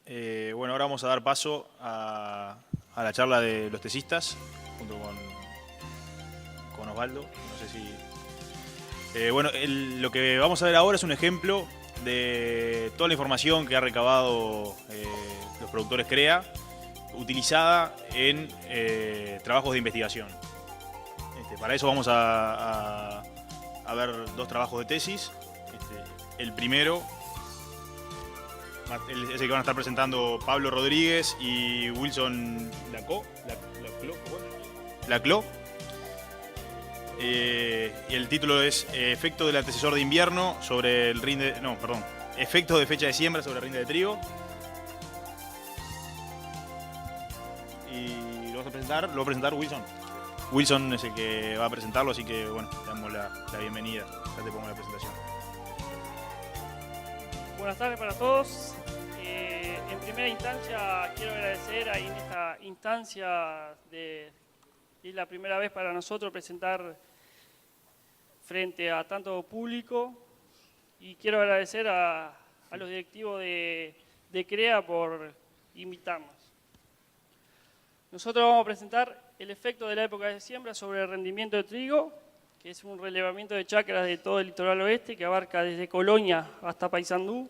Bueno, ahora vamos a dar paso a la charla de los tesistas, junto con Osvaldo. No sé si... bueno, lo que vamos a ver ahora es un ejemplo de toda la información que ha recabado los productores CREA, utilizada en trabajos de investigación. Para eso vamos a ver dos trabajos de tesis. El primero es el que van a estar presentando Pablo Rodríguez y Wilson Laclau. Y el título es Efecto del antecesor de invierno sobre el rinde... No, perdón. Efectos de fecha de siembra sobre el rinde de trigo. Y lo va a presentar Wilson. Wilson es el que va a presentarlo, así que bueno, le damos la bienvenida. Ya te pongo la presentación. Buenas tardes para todos. En primera instancia quiero agradecer ahí en esta instancia es la primera vez para nosotros presentar frente a tanto público, y quiero agradecer a los directivos de CREA por invitarnos. Nosotros vamos a presentar el efecto de la época de siembra sobre el rendimiento de trigo, que es un relevamiento de chacras de todo el litoral oeste que abarca desde Colonia hasta Paysandú,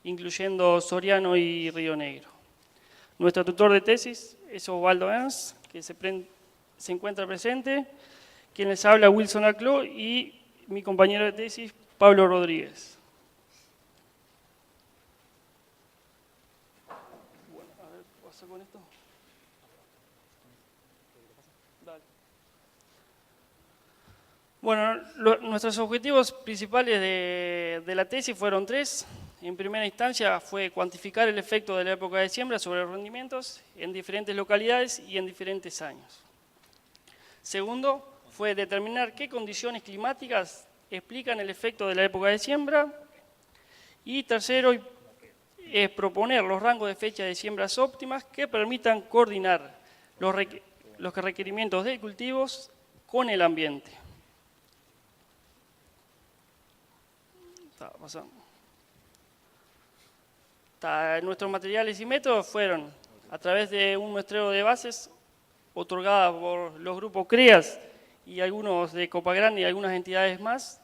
incluyendo Soriano y Río Negro. Nuestro tutor de tesis es Osvaldo Ernst, que se encuentra presente. Quien les habla, Wilson Laclau, y mi compañero de tesis, Pablo Rodríguez. Bueno, a ver, ¿qué pasa con esto? Dale. Bueno, nuestros objetivos principales de la tesis fueron tres. En primera instancia fue cuantificar el efecto de la época de siembra sobre los rendimientos en diferentes localidades y en diferentes años. Segundo, fue determinar qué condiciones climáticas explican el efecto de la época de siembra. Y tercero, es proponer los rangos de fecha de siembras óptimas que permitan coordinar los requerimientos de cultivos con el ambiente. Está pasando. Nuestros materiales y métodos fueron a través de un muestreo de bases otorgada por los grupos CREAS y algunos de Copagrande y algunas entidades más.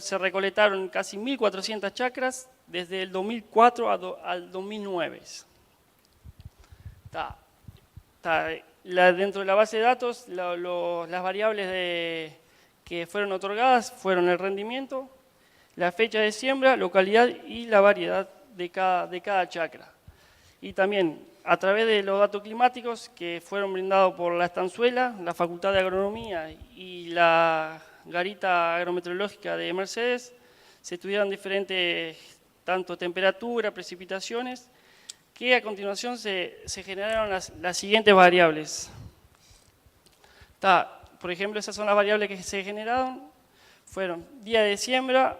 Se recolectaron casi 1.400 chacras desde el 2004 al 2009. Dentro de la base de datos, las variables que fueron otorgadas fueron el rendimiento, la fecha de siembra, localidad y la variedad de cada chacra. Y también a través de los datos climáticos que fueron brindados por la Estanzuela, la Facultad de Agronomía y la Garita Agrometeorológica de Mercedes, se estudiaron diferentes, tanto temperatura, precipitaciones, que a continuación se generaron las siguientes variables. Por ejemplo, esas son las variables que se generaron, fueron día de siembra,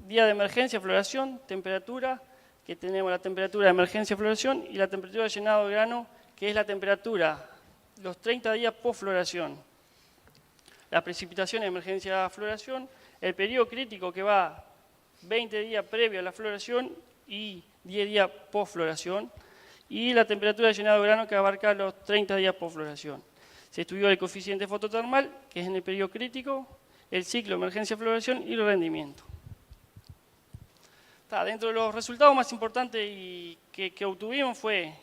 día de emergencia, floración, temperatura, que tenemos la temperatura de emergencia, floración, y la temperatura de llenado de grano, que es la temperatura los 30 días post floración. La precipitación de emergencia, floración, el periodo crítico que va 20 días previo a la floración y 10 días post floración, y la temperatura de llenado de grano que abarca los 30 días post floración. Se estudió el coeficiente fototermal, que es en el periodo crítico, el ciclo emergencia, floración y el rendimiento. Dentro de los resultados más importantes que obtuvimos fue,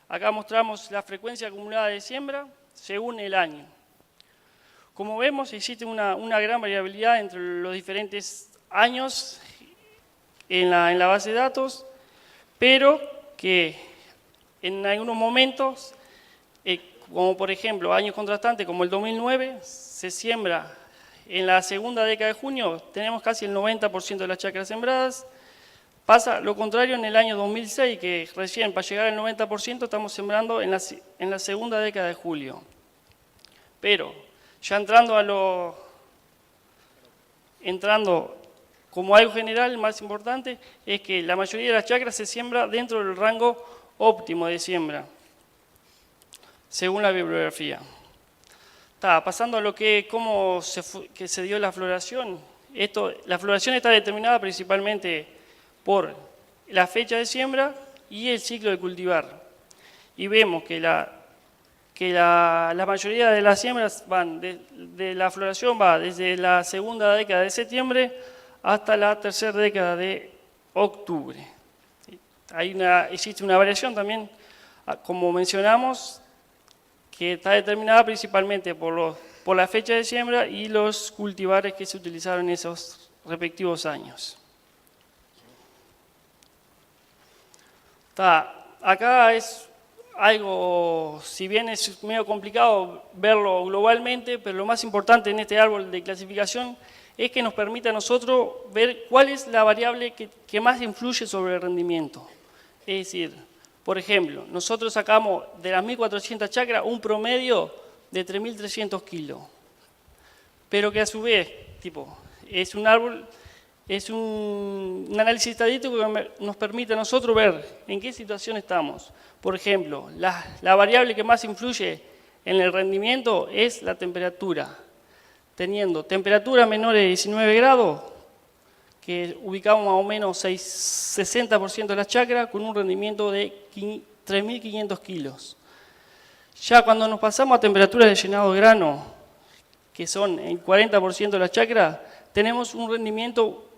acá mostramos la frecuencia acumulada de siembra según el año. Como vemos, existe una gran variabilidad entre los diferentes años en la base de datos, pero que en algunos momentos, como por ejemplo años contrastantes como el 2009, se siembra en la segunda década de junio, tenemos casi el 90% de las chacras sembradas. Pasa lo contrario en el año 2006, que recién para llegar al 90% estamos sembrando en la segunda década de julio. Pero ya entrando como algo general, más importante, es que la mayoría de las chacras se siembra dentro del rango óptimo de siembra, según la bibliografía. Pasando a lo cómo se dio la floración. La floración está determinada principalmente por la fecha de siembra, y el ciclo de cultivar. Y vemos que la mayoría de las siembras van, de la floración va desde la segunda década de septiembre hasta la tercera década de octubre. Existe una variación también, como mencionamos, que está determinada principalmente por la fecha de siembra y los cultivares que se utilizaron en esos respectivos años. Acá es algo, si bien es medio complicado verlo globalmente, pero lo más importante en este árbol de clasificación es que nos permite a nosotros ver cuál es la variable que más influye sobre el rendimiento. Es decir, por ejemplo, nosotros sacamos de las 1.400 chacras un promedio de 3.300 kilos, pero que a su vez, es un árbol, es un análisis estadístico que nos permite a nosotros ver en qué situación estamos. Por ejemplo, la variable que más influye en el rendimiento es la temperatura. Teniendo temperatura menor de 19 grados, que ubicamos más o menos 60% de las chacras con un rendimiento de 3.500 kilos. Ya cuando nos pasamos a temperaturas de llenado de grano, que son el 40% de las chacras, tenemos un rendimiento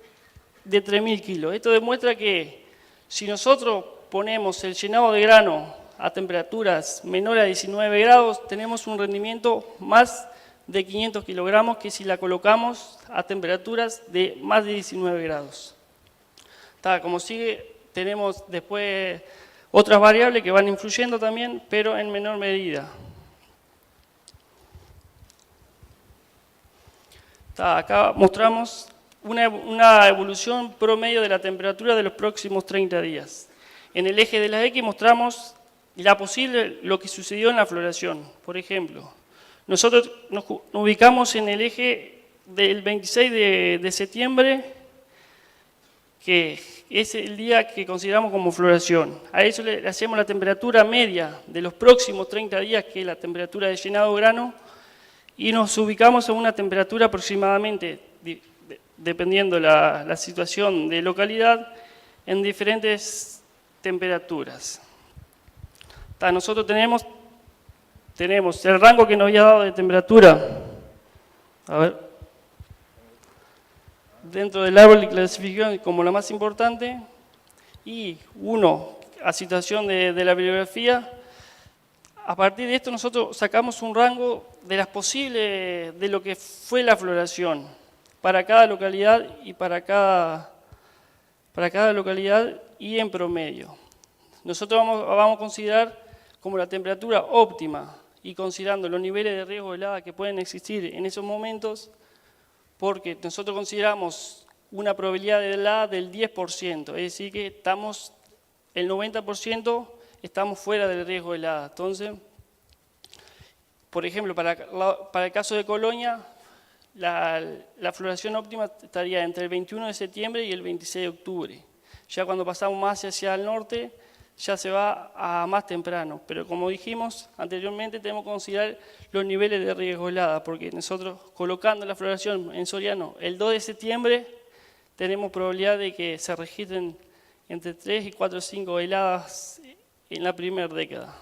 de 3.000 kilos. Esto demuestra que si nosotros ponemos el llenado de grano a temperaturas menores a 19 grados, tenemos un rendimiento más de 500 kilogramos que si la colocamos a temperaturas de más de 19 grados. Como sigue, tenemos después otras variables que van influyendo también, pero en menor medida. Acá mostramos una evolución promedio de la temperatura de los próximos 30 días. En el eje de la X mostramos lo que sucedió en la floración. Por ejemplo, nosotros nos ubicamos en el eje del 26 de septiembre, que es el día que consideramos como floración. A eso le hacemos la temperatura media de los próximos 30 días, que es la temperatura de llenado de grano, y nos ubicamos en una temperatura aproximadamente, dependiendo la situación de localidad, en diferentes temperaturas. Nosotros tenemos el rango que nos había dado de temperatura, dentro del árbol de clasificación como la más importante, y a situación de la bibliografía. A partir de esto nosotros sacamos un rango de las posibles, de lo que fue la floración, para cada localidad y en promedio. Nosotros vamos a considerar como la temperatura óptima y considerando los niveles de riesgo de helada que pueden existir en esos momentos, porque nosotros consideramos una probabilidad de helada del 10%, es decir que el 90% estamos fuera del riesgo de helada. Entonces, por ejemplo, para el caso de Colonia, la floración óptima estaría entre el 21 de septiembre y el 26 de octubre. Ya cuando pasamos más hacia el norte, ya se va a más temprano. Pero como dijimos anteriormente, tenemos que considerar los niveles de riesgo de helada, porque nosotros colocando la floración en Soriano el 2 de septiembre, tenemos probabilidad de que se registren entre 3 y 4 o 5 heladas en la primera década.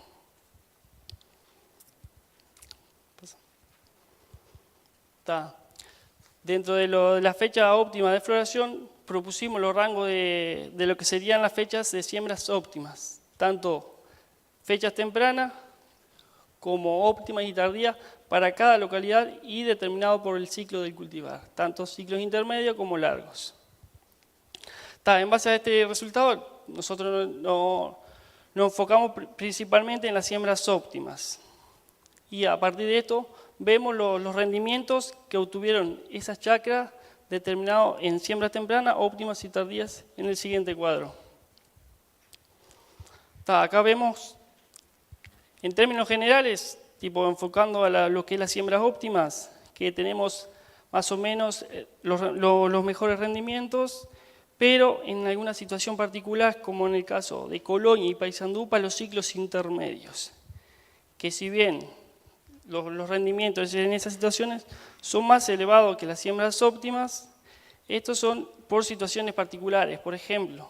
Dentro de la fecha óptima de floración, propusimos los rangos de lo que serían las fechas de siembras óptimas, tanto fechas tempranas como óptimas y tardías para cada localidad y determinado por el ciclo del cultivar, tanto ciclos intermedios como largos. En base a este resultado, nosotros nos enfocamos principalmente en las siembras óptimas. Y a partir de esto, vemos los rendimientos que obtuvieron esas chacras determinados en siembras tempranas, óptimas y tardías en el siguiente cuadro. Acá vemos, en términos generales, enfocando a lo que es las siembras óptimas, que tenemos más o menos los mejores rendimientos, pero en alguna situación particular, como en el caso de Colonia y Paysandú, para los ciclos intermedios, que si bien los rendimientos en esas situaciones son más elevados que las siembras óptimas, estos son por situaciones particulares. Por ejemplo,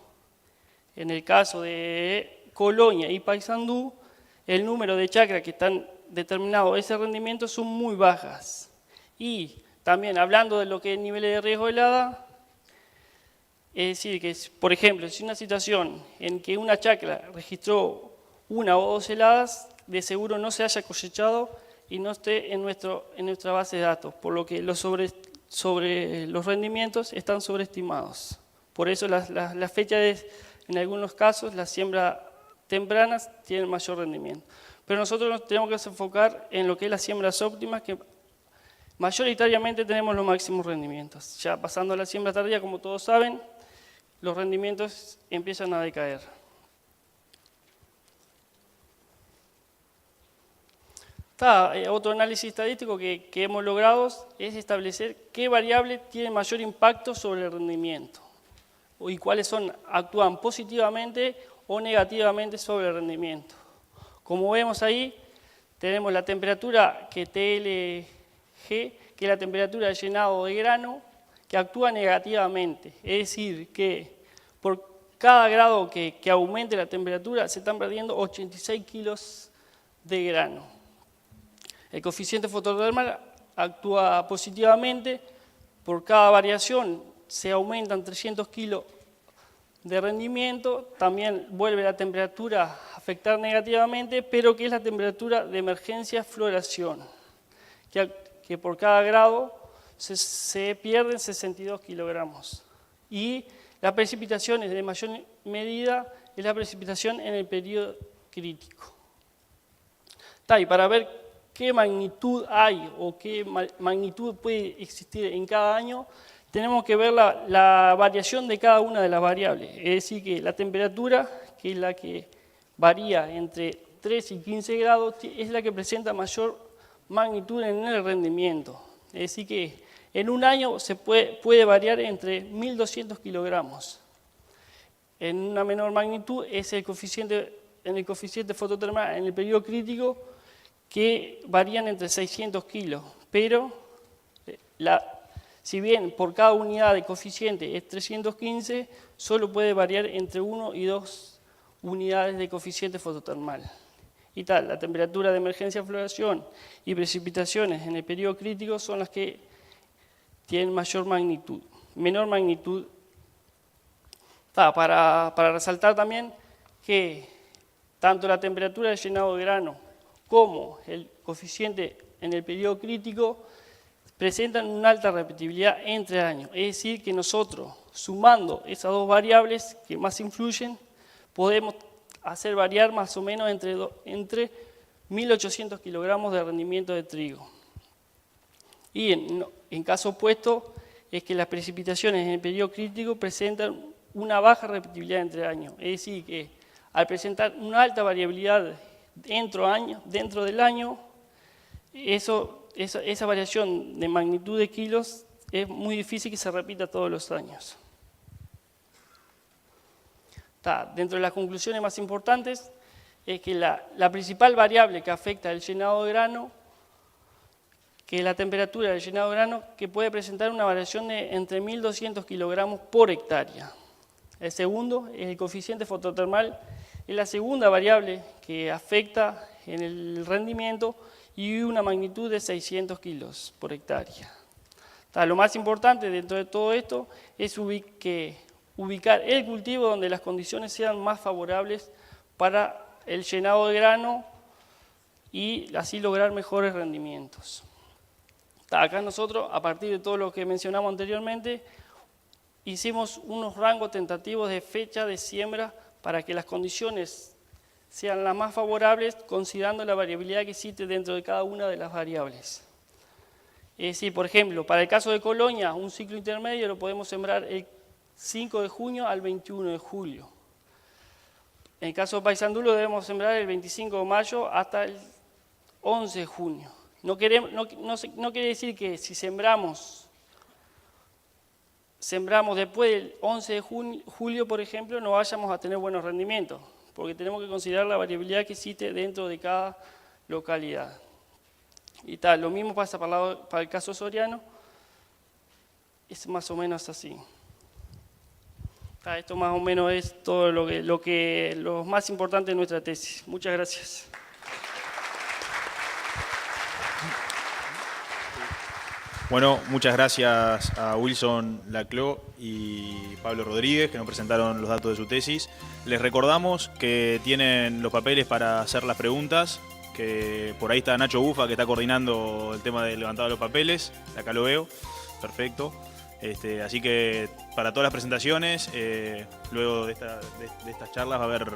en el caso de Colonia y Paysandú, el número de chacras que están determinados ese rendimiento son muy bajas. Y también hablando de lo que es niveles de riesgo de helada, es decir, que por ejemplo, si una situación en que una chacra registró 1 o 2 heladas, de seguro no se haya cosechado y no esté en nuestra base de datos, por lo que los rendimientos están sobreestimados. Por eso la fecha en algunos casos, las siembras tempranas tienen mayor rendimiento. Pero nosotros nos tenemos que enfocar en lo que es las siembras óptimas, que mayoritariamente tenemos los máximos rendimientos. Ya pasando a la siembra tardía, como todos saben, los rendimientos empiezan a decaer. Otro análisis estadístico que hemos logrado es establecer qué variable tiene mayor impacto sobre el rendimiento y cuáles actúan positivamente o negativamente sobre el rendimiento. Como vemos ahí, tenemos la temperatura que TLG, que es la temperatura de llenado de grano, que actúa negativamente. Es decir, que por cada grado que aumente la temperatura se están perdiendo 86 kilos de grano. El coeficiente fototermal actúa positivamente, por cada variación se aumentan 300 kilos de rendimiento, también vuelve la temperatura a afectar negativamente, pero que es la temperatura de emergencia floración, que por cada grado se pierden 62 kilogramos. Y las precipitaciones de mayor medida es la precipitación en el periodo crítico. Y para ver qué magnitud hay o qué magnitud puede existir en cada año, tenemos que ver la variación de cada una de las variables. Es decir, que la temperatura, que es la que varía entre 3 y 15 grados, es la que presenta mayor magnitud en el rendimiento. Es decir, que en un año se puede variar entre 1.200 kilogramos. En una menor magnitud es el coeficiente fototermal en el periodo crítico, que varían entre 600 kilos, pero si bien por cada unidad de coeficiente es 315, solo puede variar entre 1 y 2 unidades de coeficiente fototermal. Y la temperatura de emergencia floración y precipitaciones en el periodo crítico son las que tienen menor magnitud. Para resaltar también que tanto la temperatura de llenado de grano como el coeficiente en el periodo crítico presentan una alta repetibilidad entre años. Es decir, que nosotros, sumando esas dos variables que más influyen, podemos hacer variar más o menos entre 1.800 kilogramos de rendimiento de trigo. Y en caso opuesto, es que las precipitaciones en el periodo crítico presentan una baja repetibilidad entre años. Es decir, que al presentar una alta variabilidad dentro del año, esa variación de magnitud de kilos es muy difícil que se repita todos los años. Dentro de las conclusiones más importantes es que la principal variable que afecta el llenado de grano, que es la temperatura del llenado de grano, que puede presentar una variación de entre 1.200 kilogramos por hectárea. El segundo es el coeficiente fototermal, es la segunda variable que afecta en el rendimiento y una magnitud de 600 kilos por hectárea. Lo más importante dentro de todo esto es ubicar el cultivo donde las condiciones sean más favorables para el llenado de grano y así lograr mejores rendimientos. Acá nosotros, a partir de todo lo que mencionamos anteriormente, hicimos unos rangos tentativos de fecha de siembra para que las condiciones sean las más favorables, considerando la variabilidad que existe dentro de cada una de las variables. Es decir, por ejemplo, para el caso de Colonia, un ciclo intermedio lo podemos sembrar el 5 de junio al 21 de julio. En el caso de Paysandú lo debemos sembrar el 25 de mayo hasta el 11 de junio. No quiere decir que si sembramos después del 11 de julio, por ejemplo, no vayamos a tener buenos rendimientos, porque tenemos que considerar la variabilidad que existe dentro de cada localidad. Y lo mismo pasa para el caso soriano, es más o menos así. Esto más o menos es todo lo más importante de nuestra tesis. Muchas gracias. Bueno, muchas gracias a Wilson Laclau y Pablo Rodríguez, que nos presentaron los datos de su tesis. Les recordamos que tienen los papeles para hacer las preguntas, que por ahí está Nacho Bufa, que está coordinando el tema del levantado de los papeles. Acá lo veo. Perfecto. Así que para todas las presentaciones, luego de estas charlas va a haber